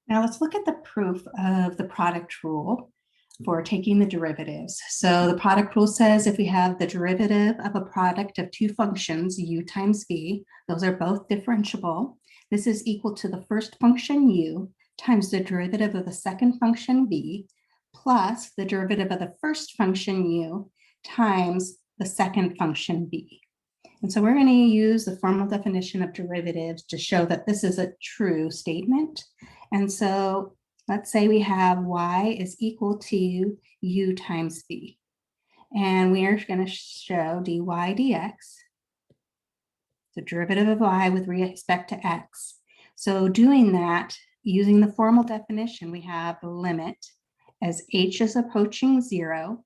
Now let's look at the proof of the product rule for taking the derivatives. So the product rule says if we have the derivative of a product of two functions, u times v, those are both differentiable. This is equal to the first function u times the derivative of the second function v plus the derivative of the first function u times the second function v. And so we're going to use the formal definition of derivatives to show that this is a true statement. And so let's say we have y is equal to u times v. And we are going to show dy dx, the derivative of y with respect to x. So doing that, using the formal definition, we have the limit as h is approaching 0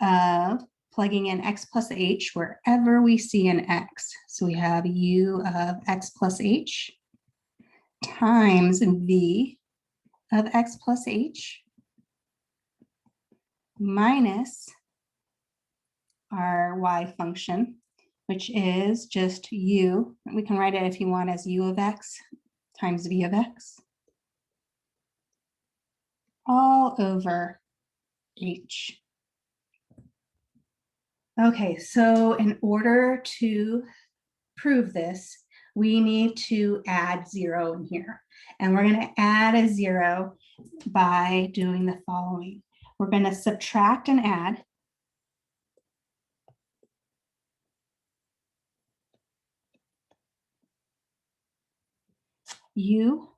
of plugging in x plus h wherever we see an x. So we have u of x plus h times v of x plus h minus our y function, which is just u. We can write it if you want as u of x times v of x all over h. Okay, so in order to prove this, we need to add 0 in here. And we're going to add a 0 by doing the following. We're going to subtract and add u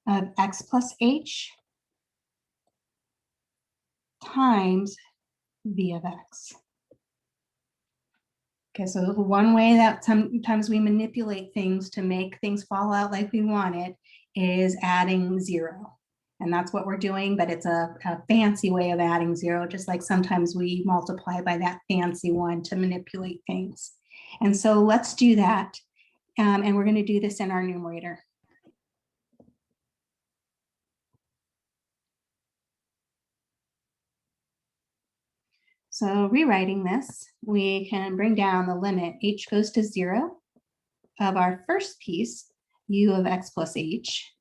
of x plus h times v of x. Okay, so one way that sometimes we manipulate things to make things fall out like we want it is adding 0. And that's what we're doing, but it's a fancy way of adding 0, just like sometimes we multiply by that fancy one to manipulate things. And so let's do that. And we're going to do this in our numerator. So rewriting this, we can bring down the limit h goes to 0 of our first piece, u of x plus h,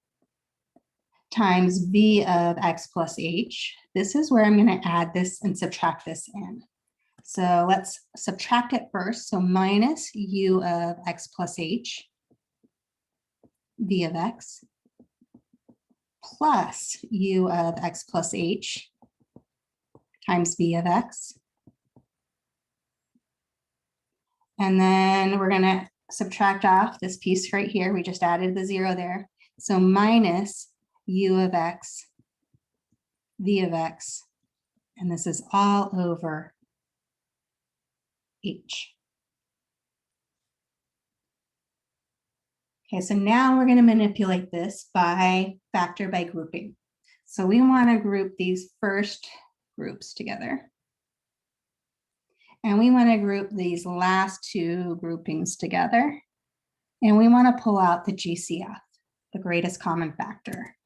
times v of x plus h. This is where I'm going to add this and subtract this in. So let's subtract it first. So minus u of x plus h, v of x, plus u of x plus h times v of x. And then we're going to subtract off this piece right here. We just added the 0 there. So minus u of x, v of x, and this is all over h. Okay, so now we're going to manipulate this by factor by grouping. So we want to group these first groups together. And we want to group these last two groupings together. And we want to pull out the GCF, the greatest common factor.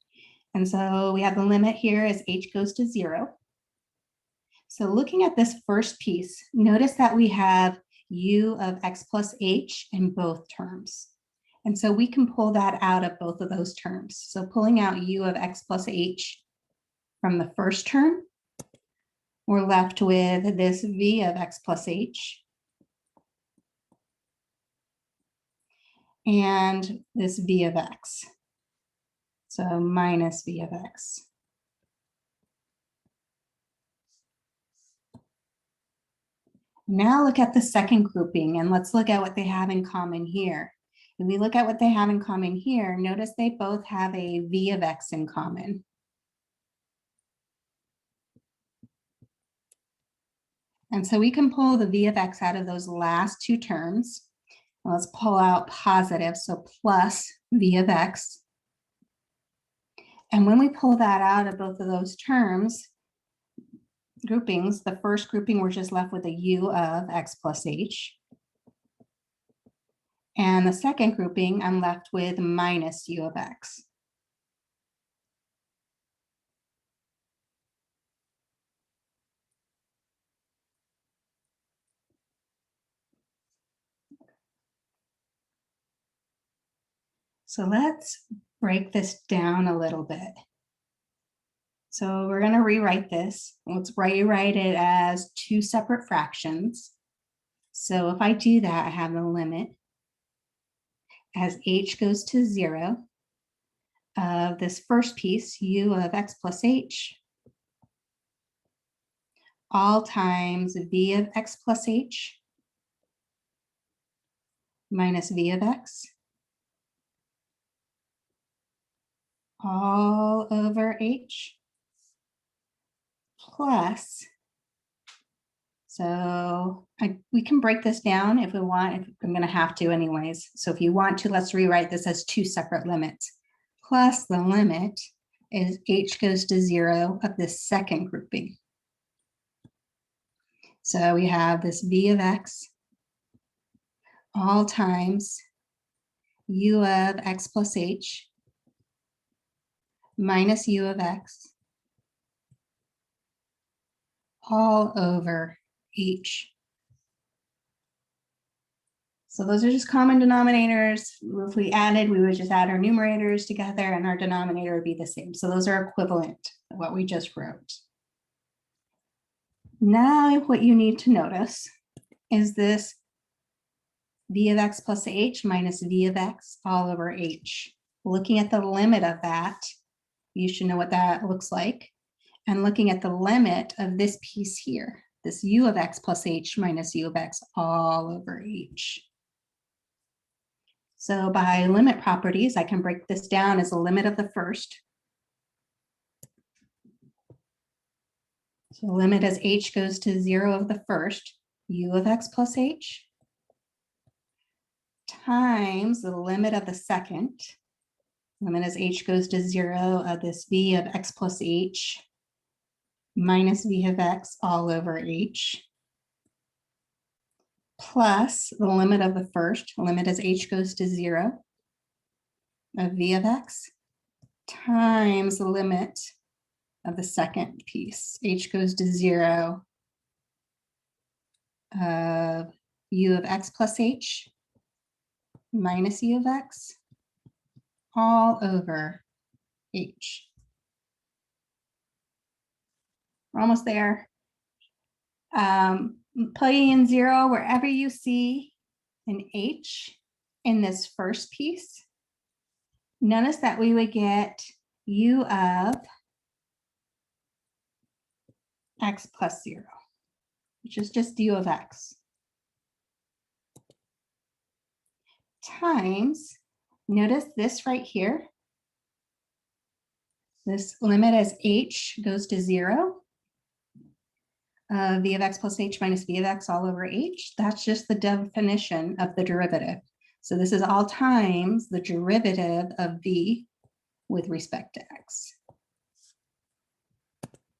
And so we have the limit here as h goes to 0. So looking at this first piece, notice that we have u of x plus h in both terms. And so we can pull that out of both of those terms. So pulling out u of x plus h from the first term, we're left with this v of x plus h and this v of x. So minus v of x. Now look at the second grouping and let's look at what they have in common here. If we look at what they have in common here, notice they both have a v of x in common. And so we can pull the v of x out of those last two terms. Let's pull out positive, so plus v of x. And when we pull that out of both of those terms, groupings, the first grouping, we're just left with a u of x plus h. And the second grouping, I'm left with minus u of x. So let's break this down a little bit. So we're going to rewrite this. Let's rewrite it as two separate fractions. So if I do that, I have the limit as h goes to 0 of this first piece, u of x plus h, all times v of x plus h minus v of x, all over h, plus, so we can break this down if we want. I'm going to have to anyways. So if you want to, let's rewrite this as two separate limits. Plus the limit is h goes to 0 of this second grouping. So we have this v of x all times u of x plus h minus u of x all over h. So those are just common denominators. If we added, we would just add our numerators together and our denominator would be the same. So those are equivalent to what we just wrote. Now what you need to notice is this v of x plus h minus v of x all over h. Looking at the limit of that, you should know what that looks like. And looking at the limit of this piece here, this u of x plus h minus u of x all over h. So by limit properties, I can break this down as a limit of the first. So the limit as h goes to 0 of the first, u of x plus h, times the limit of the second, limit as h goes to 0 of this v of x plus h minus v of x all over h, plus the limit of the first, limit as h goes to 0 of v of x, times the limit of the second piece, h goes to 0 of u of x plus h minus u of x all over h. We're almost there. Plugging in 0 wherever you see an h in this first piece. Notice that we would get u of x plus 0, which is just u of x, times, notice this right here, this limit as h goes to 0, v of x plus h minus v of x all over h. That's just the definition of the derivative. So this is all times the derivative of v with respect to x.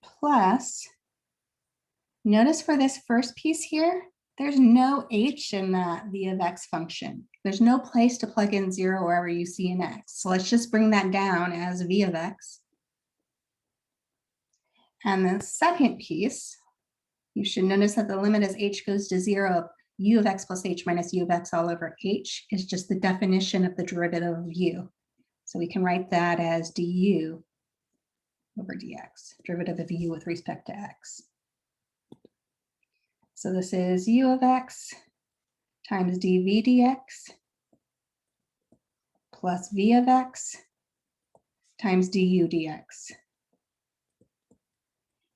Plus, notice for this first piece here, there's no h in that v of x function. There's no place to plug in 0 wherever you see an x. So let's just bring that down as v of x. And the second piece, you should notice that the limit as h goes to 0, u of x plus h minus u of x all over h is just the definition of the derivative of u. So we can write that as du over dx, derivative of u with respect to x. So this is u of x times dv dx plus v of x times du dx.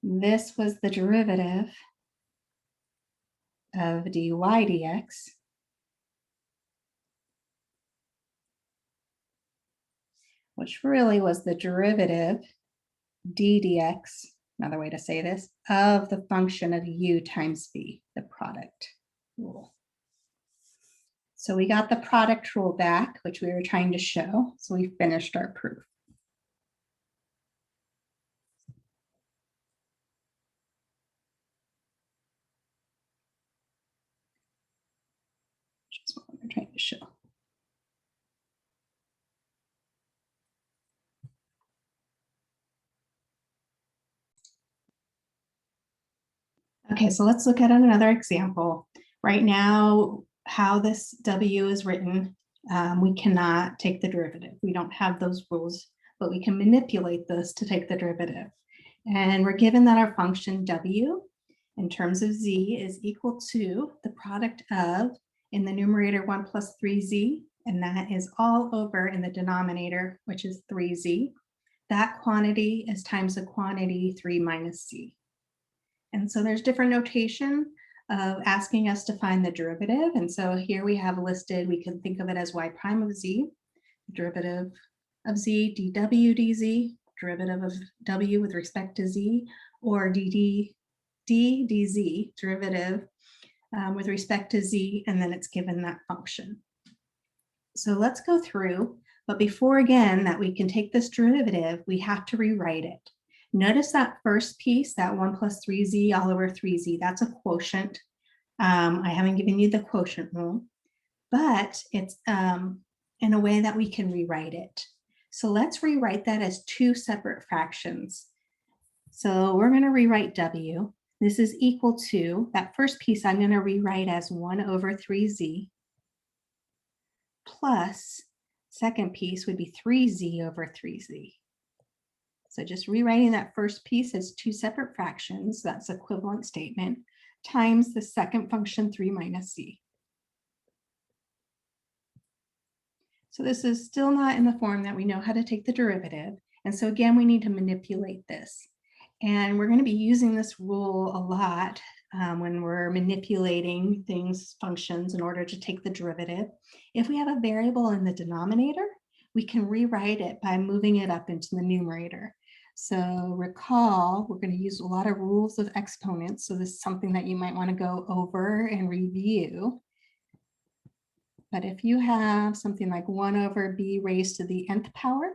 This was the derivative of dy dx, which really was the derivative d dx, another way to say this, of the function of u times v, the product rule. So we got the product rule back, which we were trying to show. So we finished our proof. Which is what we're trying to show. Okay, so let's look at another example. Right now, how this W is written, we cannot take the derivative. We don't have those rules, but we can manipulate this to take the derivative. And we're given that our function w in terms of z is equal to the product of, in the numerator, 1 plus 3z, and that is all over in the denominator, which is 3z. That quantity is times the quantity 3 minus z. And so there's different notation of asking us to find the derivative. And so here we have listed, we can think of it as y prime of z, derivative of z, dw dz, derivative of w with respect to z, or d dz, derivative with respect to z, and then it's given that function. So let's go through, but before again that we can take this derivative, we have to rewrite it. Notice that first piece, that 1 plus 3z all over 3z, that's a quotient. I haven't given you the quotient rule, but it's in a way that we can rewrite it. So let's rewrite that as two separate fractions. So we're going to rewrite w. This is equal to, that first piece I'm going to rewrite as 1 over 3z plus second piece would be 3z over 3z. So just rewriting that first piece as two separate fractions, that's equivalent statement, times the second function 3 minus z. So this is still not in the form that we know how to take the derivative. And so again, we need to manipulate this. And we're going to be using this rule a lot when we're manipulating things, functions, in order to take the derivative. If we have a variable in the denominator, we can rewrite it by moving it up into the numerator. So recall, we're going to use a lot of rules of exponents. So this is something that you might want to go over and review. But if you have something like 1 over b raised to the nth power,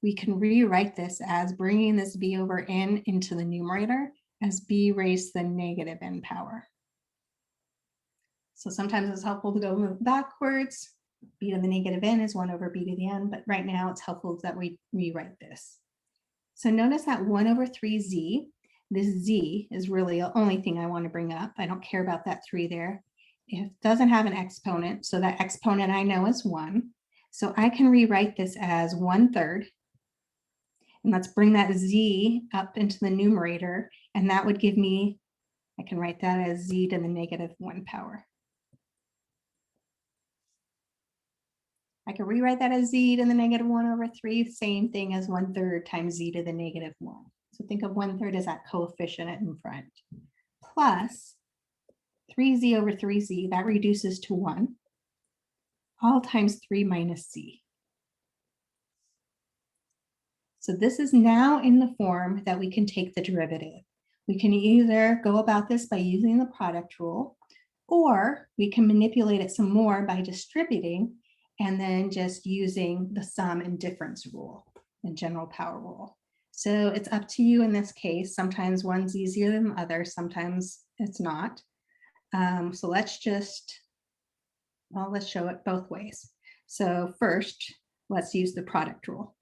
we can rewrite this as bringing this b over n into the numerator as b raised to the negative n power. So sometimes it's helpful to go backwards. B to the negative n is 1 over b to the n, but right now it's helpful that we rewrite this. So notice that 1 over 3z, this z is really the only thing I want to bring up. I don't care about that 3 there. It doesn't have an exponent, so that exponent I know is 1. So I can rewrite this as 1/3. And let's bring that z up into the numerator, and that would give me, I can write that as z to the negative 1 power. I can rewrite that as z to the negative 1 over 3, same thing as 1/3 times z to the negative 1. So think of 1/3 as that coefficient in front. Plus 3z over 3z, that reduces to 1, all times 3 minus z. So this is now in the form that we can take the derivative. We can either go about this by using the product rule, or we can manipulate it some more by distributing and then just using the sum and difference rule and general power rule. So it's up to you in this case. Sometimes one's easier than the other, sometimes it's not. So let's just, well, let's show it both ways. So first, let's use the product rule.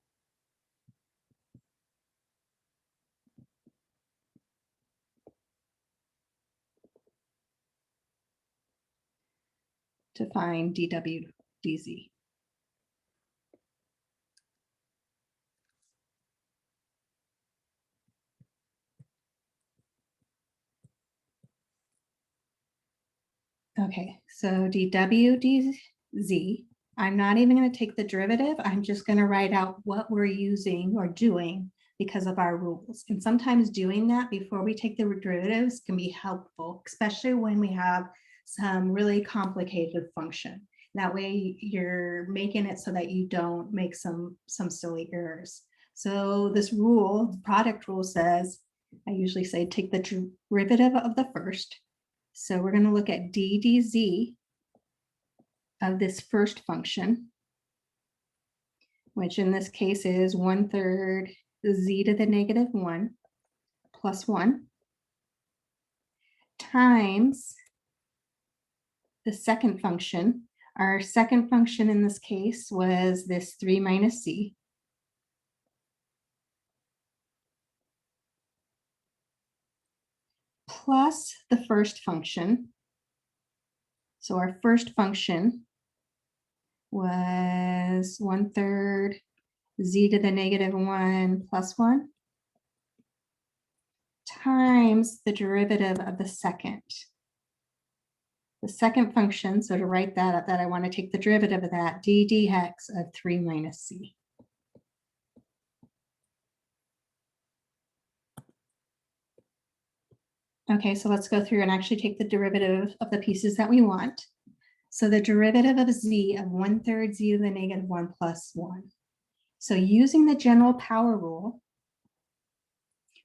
To find dw dz. Okay, so dw dz, I'm not even going to take the derivative. I'm just going to write out what we're using or doing because of our rules. And sometimes doing that before we take the derivatives can be helpful, especially when we have some really complicated function. That way you're making it so that you don't make some silly errors. So this rule, the product rule, says, I usually say take the derivative of the first. So we're going to look at d dz of this first function, which in this case is 1/3 z to the negative 1 plus 1 times the second function. Our second function in this case was this 3 minus z. Plus the first function. So our first function was 1/3 z to the -1 plus 1 times the derivative of the second. The second function, so to write that up, that I want to take the derivative of that, d dx of 3 minus c. Okay, so let's go through and actually take the derivative of the pieces that we want. So the derivative of z of 1/3 z to the -1 plus 1. So using the general power rule,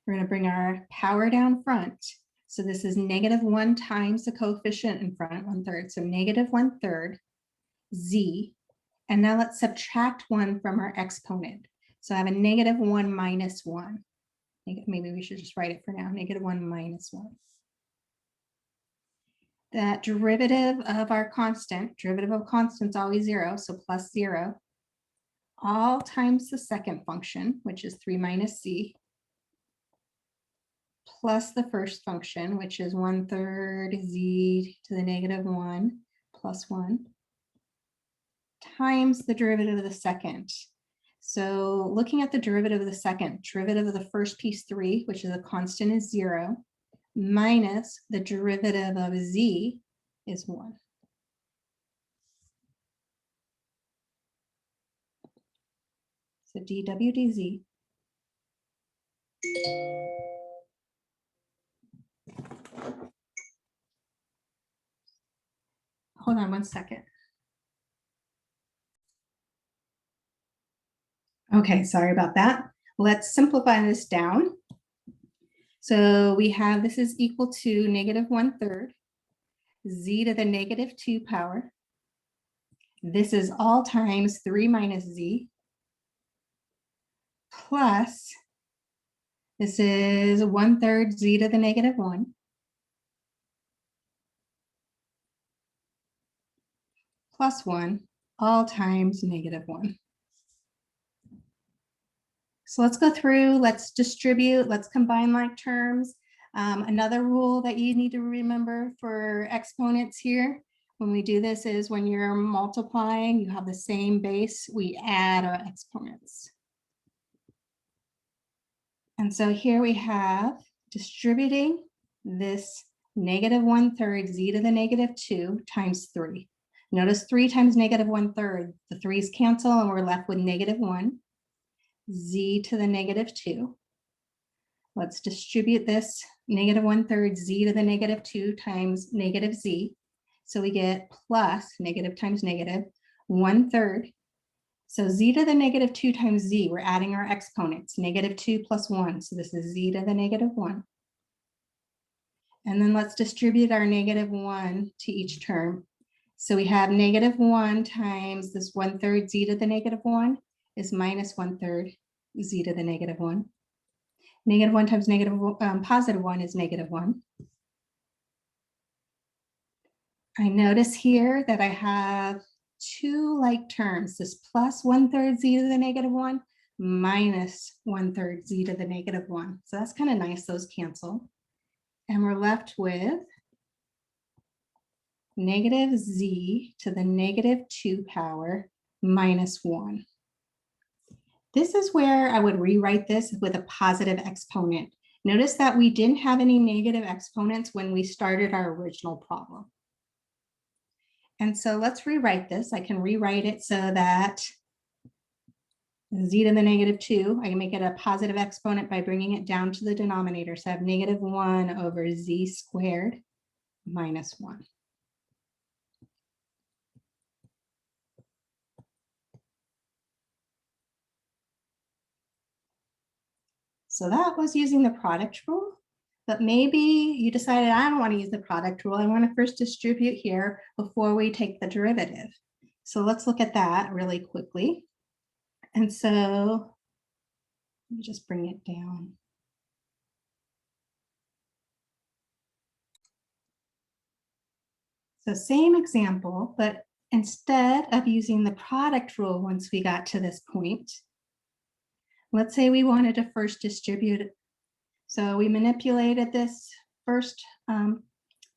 we're going to bring our power down front. So this is -1 times the coefficient in front, 1/3. So -1/3 z. And now let's subtract 1 from our exponent. So I have a -1 minus 1. Maybe we should just write it for now, -1 minus 1. That derivative of our constant, derivative of constant is always 0, so plus 0, all times the second function, which is 3 minus c, plus the first function, which is 1/3 z to the -1 plus 1, times the derivative of the second. So looking at the derivative of the second, derivative of the first piece 3, which is a constant, is 0, minus the derivative of z is 1. So dw dz hold on one second. Okay, sorry about that. Let's simplify this down. So we have, this is equal to -1/3 z to the -2 power. This is all times 3 minus z, plus this is 1/3 z to the -1, plus 1, all times -1. So let's go through, let's distribute, let's combine like terms. Another rule that you need to remember for exponents here, when we do this, is when you're multiplying, you have the same base, we add our exponents. And so here we have distributing this -1/3 z to the -2 times 3. Notice 3 times -1/3, the 3's cancel and we're left with -1 z to the -2. Let's distribute this -1/3 z to the -2 times -z. So we get plus negative times negative 1/3. So z to the -2 times z, we're adding our exponents, -2 plus 1. So this is z to the -1. And then let's distribute our -1 to each term. So we have -1 times this 1/3 z to the -1 is minus 1/3 z to the -1. -1 times positive 1 is -1. I notice here that I have two like terms, this plus 1/3 z to the -1 minus 1/3 z to the -1. So that's kind of nice, those cancel. And we're left with -z to the -2 power minus 1. This is where I would rewrite this with a positive exponent. Notice that we didn't have any negative exponents when we started our original problem. And so let's rewrite this. I can rewrite it so that z to the -2, I can make it a positive exponent by bringing it down to the denominator. So I have -1 over z squared minus 1. So that was using the product rule, but maybe you decided I don't want to use the product rule. I want to first distribute here before we take the derivative. So let's look at that really quickly. And so let me just bring it down. So same example, but instead of using the product rule once we got to this point, let's say we wanted to first distribute it. So we manipulated this first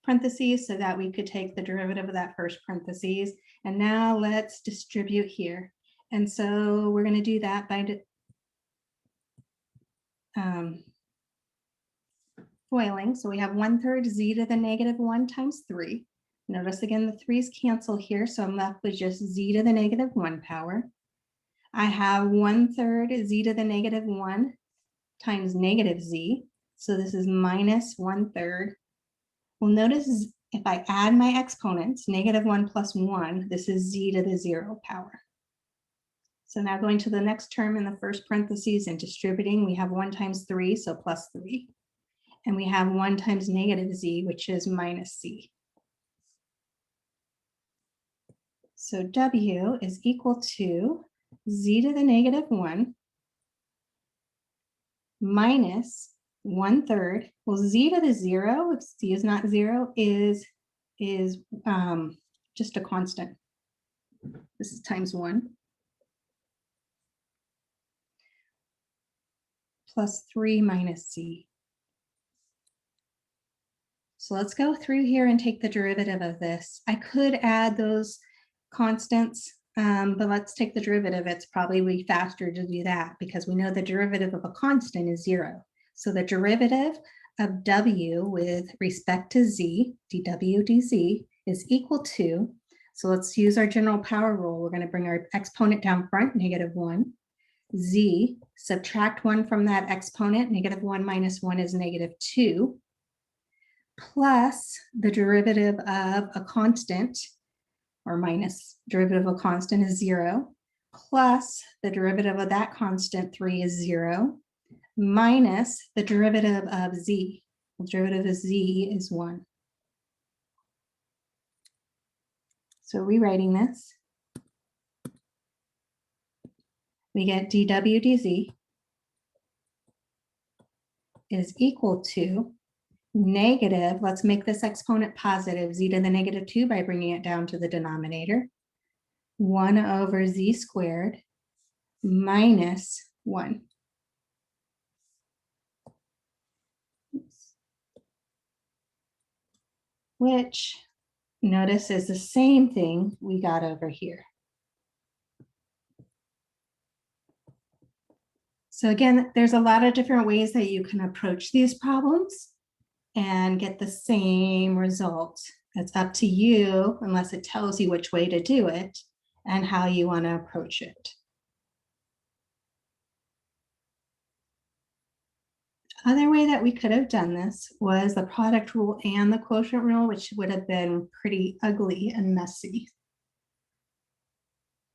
parentheses so that we could take the derivative of that first parentheses. And now let's distribute here. And so we're going to do that by FOILing. So we have 1/3 z to the -1 times 3. Notice again the 3's cancel here, so I'm left with just z to the -1 power. I have 1/3 z to the -1 times -z. So this is minus 1/3. Well, notice if I add my exponents, -1 plus 1, this is z to the 0 power. So now going to the next term in the first parentheses and distributing, we have 1 times 3, so plus 3. And we have 1 times -z, which is minus c. So W is equal to z to the -1 minus 1/3. Well, z to the 0, if z is not 0, is just a constant. This is times 1. Plus 3 minus c. So let's go through here and take the derivative of this. I could add those constants, but let's take the derivative. It's probably faster to do that because we know the derivative of a constant is 0. So the derivative of w with respect to z, dw dz, is equal to, so let's use our general power rule. We're going to bring our exponent down front, -1. Z, subtract 1 from that exponent, -1 minus 1 is -2, plus the derivative of a constant, or minus derivative of a constant is 0, plus the derivative of that constant, 3, is 0, minus the derivative of z. The derivative of z is 1. So rewriting this, we get dw dz is equal to negative, let's make this exponent positive, z to the -2 by bringing it down to the denominator, 1 over z squared minus 1. Which, notice, is the same thing we got over here. So again, there's a lot of different ways that you can approach these problems and get the same result. It's up to you, unless it tells you which way to do it and how you want to approach it. Other way that we could have done this was the product rule and the quotient rule, which would have been pretty ugly and messy.